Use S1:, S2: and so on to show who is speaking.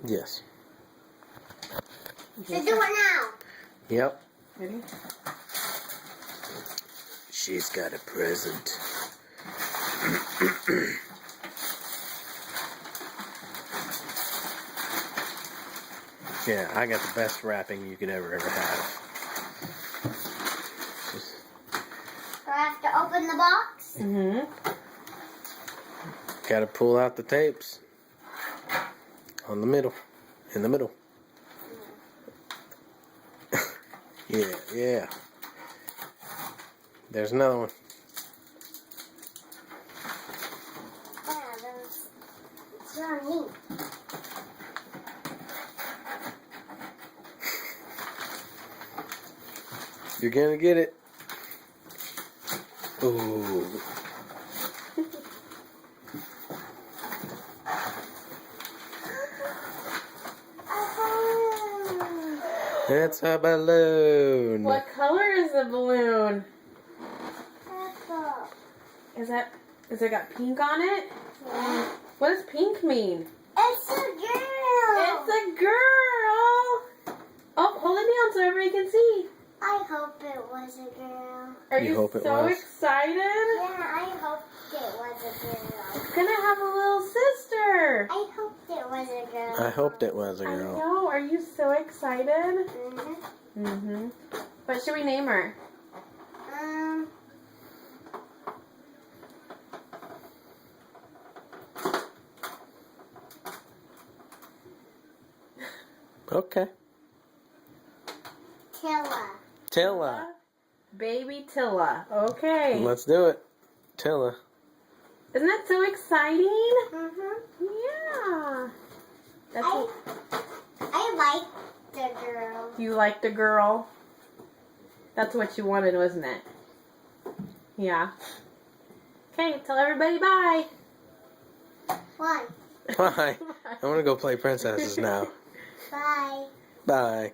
S1: Yes.
S2: So do it now.
S1: Yep.
S3: Ready?
S1: She's got a present. Yeah, I got the best wrapping you could ever have.
S2: Do I have to open the box?
S3: Mm-hmm.
S1: Gotta pull out the tapes. On the middle. In the middle. Yeah. There's another one.
S2: Yeah, those. It's your neat.
S1: You're gonna get it. Ooh. It's a balloon.
S3: What color is the balloon?
S2: Purple.
S3: Is it got pink on it?
S2: Yeah.
S3: What does pink mean?
S2: It's a girl.
S3: It's a girl. Oh, hold it down so everybody can see.
S2: I hope it was a girl.
S3: Are
S1: You
S3: you
S1: hope it
S3: so
S1: was?
S3: excited?
S2: Yeah, I hoped it was a girl.
S3: Gonna have a little sister.
S2: I hoped it was a girl.
S1: I hoped it was a
S3: I
S1: girl.
S3: know. Are you so excited?
S2: Mhm.
S3: Mm-hmm. What should we name her?
S1: Okay.
S2: Tilla.
S1: Tilla.
S3: Baby Tilla. Okay.
S1: Let's do it. Tilla.
S3: Isn't that so exciting?
S2: Mhm.
S3: Yeah. That's
S2: I like the girl.
S3: You liked a girl. That's what you wanted, wasn't it? Yeah. Okay, tell everybody bye.
S2: One.
S1: Bye. I want to go play princesses now.
S2: Bye.
S1: Bye.